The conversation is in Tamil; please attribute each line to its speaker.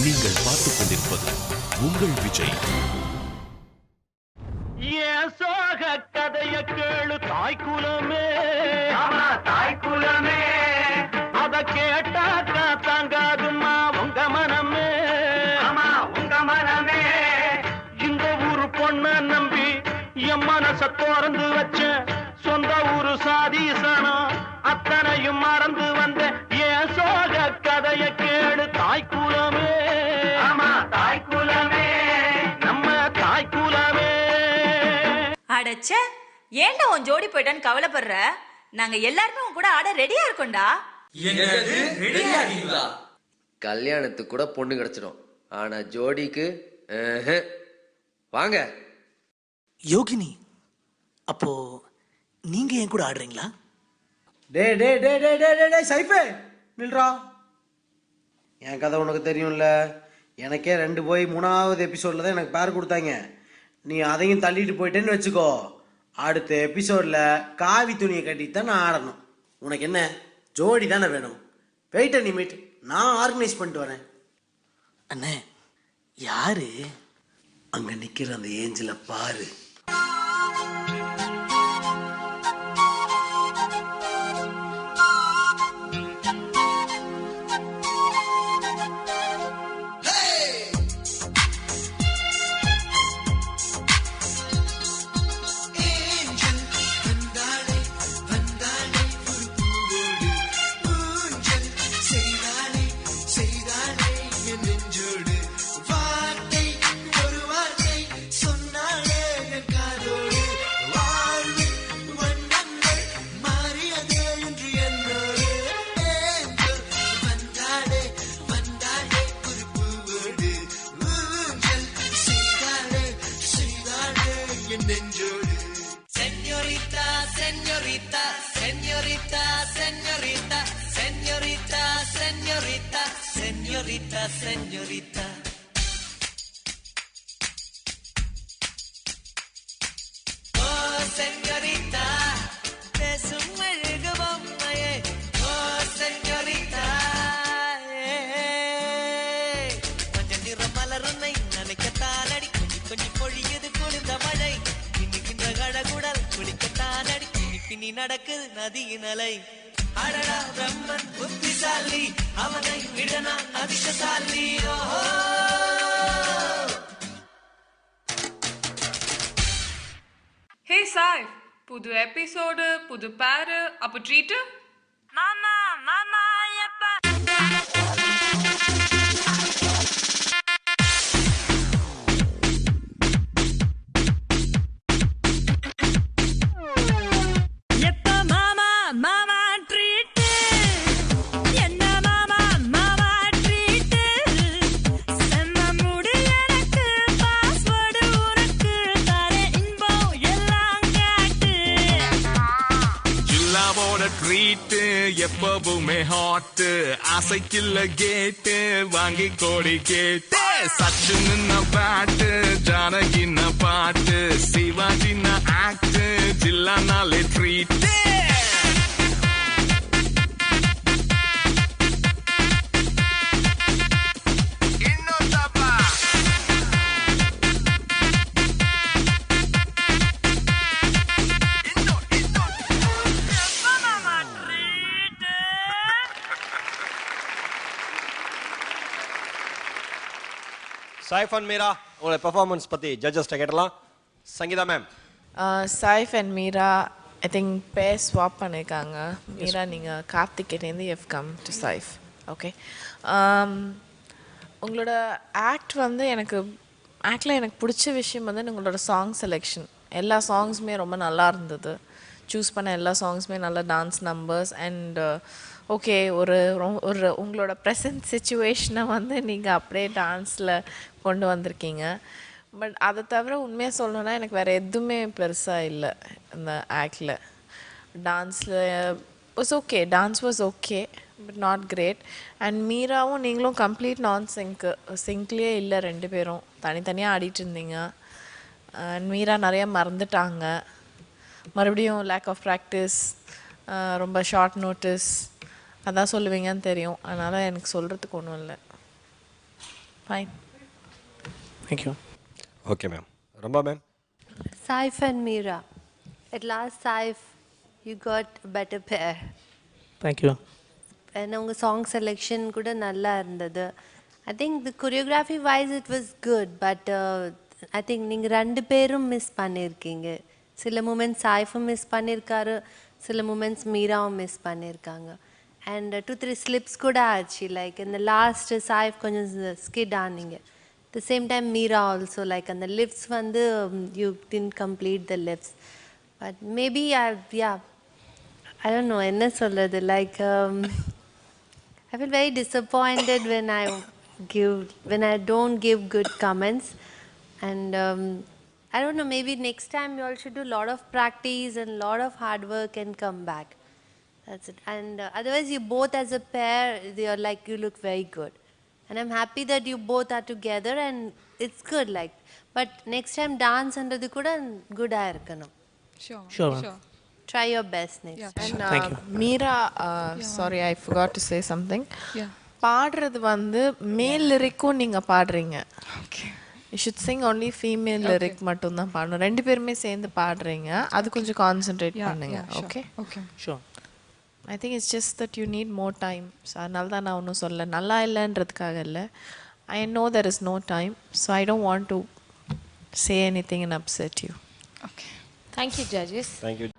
Speaker 1: நீங்கள் பார்த்துக் கொண்டிருப்பது உங்கள் விஜய்.
Speaker 2: சோக கதைய கேளு தாய்க்குலமே, தாய்க்குலமே, அத கேட்டாக்கா தாங்காதுமா உங்க மனமே, உங்க மனமே. இந்த ஊரு பொண்ண நம்பி என் மனச திறந்து வச்ச சொந்த ஊரு சாதீசனம் அத்தனையும் மறந்து வந்த ஏன் சோக கதைய கேளு தாய்க்குலமே, தாய்க்குலமே, நம்ம தாய்க்குலமே.
Speaker 3: அடச்சே, ஏன்டா உன் ஜோடி போயிட்டான்னு கவலைப்படுற? நாங்க எல்லாருமே உன் கூட ஆட ரெடியா இருக்கோம்டா.
Speaker 4: கல்யாணத்துக்கு கூட பொண்ணு கிடைச்சிடும், ஆனா ஜோடிக்கு வாங்க.
Speaker 5: யோகினி, அப்போ நீங்க என் கூட ஆடுறீங்களா?
Speaker 6: டே டே டே டே டே டே டே சைஃபே நில்றா. என் கதை உனக்கு தெரியும்ல, எனக்கே 2 போய் 3வது எபிசோடில் தான் எனக்கு பேர் கொடுத்தாங்க. நீ அதையும் தள்ளிட்டு போயிட்டேன்னு வச்சுக்கோ, அடுத்த எபிசோடில் காவி துணியை கட்டிட்டு தான் நான் ஆடணும். உனக்கு என்ன ஜோடி தானே வேணும்? வெயிட் அண்ட் நிமிட், நான் ஆர்கனைஸ் பண்ணிட்டு வரேன்.
Speaker 5: அண்ணே, யாரு
Speaker 6: அங்கே நிற்கிற அந்த ஏஞ்சலை பாரு.
Speaker 7: Señorita, señorita, señorita, señorita, señorita, señorita, señorita, señorita. Oh, señorita, பேசும் அழகு பொம்மையே. Oh, señorita, மஞ்சள் நிற மலருன்னை நினைக்கத்தான் அடி கொஞ்சி கொஞ்சி பொழியுது குளிர்ந்த மழை. கழகுடல் குளிக்கத்தான் அடி பின்னி நடக்குது நதியின் அலை. அடடா பிரம்மன் புத்திசாலி, அவனை விட நான் அதிர்ஷ்டசாலி. ஓஹோ,
Speaker 8: ஹே சாய், புது எபிசோடு, புது பேரு, அப்போ ட்ரீட்டு.
Speaker 3: மாமா மாமா எப்பா
Speaker 1: ட்ரீட்டு எப்பவுமே ஹாட்டு, ஆசைக்குள்ள கேட்டு வாங்கி கோடி கேட்டு. சச்சுன்னு பாட்டு, ஜானகின பாட்டு, சிவாஜின ஆக்ட், ஜில்லானாலே ட்ரீட்டு.
Speaker 9: Saif and Meera, உங்களோட பெர்ஃபார்மன்ஸ் பற்றி ஜட்ஜஸ்ட்டை கேட்டலாம். Sangeetha ma'am.
Speaker 10: Saif and Meera, I think pair swap பண்ணிருக்காங்க. மீரா நீங்கள் கார்த்திகேயன்லேருந்து you've come to Saif. Okay, உங்களோட ஆக்ட் வந்து எனக்கு பிடிச்ச விஷயம் வந்து உங்களோட சாங் செலெக்ஷன். எல்லா சாங்ஸுமே ரொம்ப நல்லா இருந்தது. சூஸ் பண்ண எல்லா சாங்ஸுமே நல்ல டான்ஸ் நம்பர்ஸ் அண்ட் ஓகே, ஒரு உங்களோட ப்ரெசன்ட் சிச்சுவேஷனை வந்து நீங்கள் அப்படியே டான்ஸில் கொண்டு வந்திருக்கீங்க. பட் அதை தவிர உண்மையாக சொல்லணுன்னா எனக்கு வேறு எதுவுமே பெருசாக இல்லை இந்த ஆக்டில். டான்ஸில் was okay, dance was okay but not great. And மீராவும் நீங்களும் கம்ப்ளீட் நான் சிங்க்லேயே இல்லை, 2 பேரும் தனித்தனியாக ஆடிட்டு இருந்தீங்க. அண்ட் மீரா நிறையா மறந்துட்டாங்க, மறுபடியும் லேக் ஆஃப் ப்ராக்டிஸ், ரொம்ப ஷார்ட் நோட்டீஸ் அதான் சொல்லுவீங்கன்னு தெரியும். அதனால் எனக்கு சொல்கிறதுக்கு ஒன்றும் இல்லை. ஃபைன்.
Speaker 5: தேங்க்யூ.
Speaker 9: Okay ma'am. ரொம்ப ma'am.
Speaker 11: Saif and Meera. At last, Saif, you got a better pair.
Speaker 5: Thank you.
Speaker 11: And உங்க song selection கூட நல்லா இருந்தது. I think the choreography wise it was good, but I think நீங்க ரெண்டு பேரும் மிஸ் பண்ணிருக்கீங்க. சில மூமெண்ட்ஸ் சாய்ஃபும் மிஸ் பண்ணிருக்காரு, சில மூமெண்ட்ஸ் மீராவும் மிஸ் பண்ணிருக்காங்க. And 2-3 slips கூட ஆச்சு. Like in the last Saif கொஞ்சம் skid ஆனீங்க. The same time Meera also, like on the lifts வந்து you didn't complete the lifts. But maybe I don't know என்ன சொல்றது, like I feel very disappointed when I don't give good comments, and I don't know, maybe next time you all should do a lot of practice and lot of hard work and come back. That's it. And otherwise you both as a pair, you're like, you look very good, and I'm happy that you both are together and it's good, like, but next time dance andradhu kuda good ah irukanum.
Speaker 5: Sure.
Speaker 11: Try your best next time.
Speaker 10: And
Speaker 5: Thank you.
Speaker 10: Meera, sorry, I forgot to say something. பாடுறது வந்து மேல் லிரிக்கும் நீங்க பாடுறீங்க. You should sing only female lyric மட்டும் தான் பாடணும். ரெண்டு பேருமே சேர்ந்து பாடுறீங்க, அது கொஞ்சம் கான்சென்ட்ரேட் பண்ணுங்க. Okay.
Speaker 5: Sure.
Speaker 10: I think it's just that you need more time. So அதனால தான் நான் ஒன்றும் சொல்ல, நல்லா இல்லைன்றதுக்காக இல்லை. I know there is no time, so I don't want to say anything and upset you.
Speaker 12: Thank you, judges.
Speaker 9: Thank you,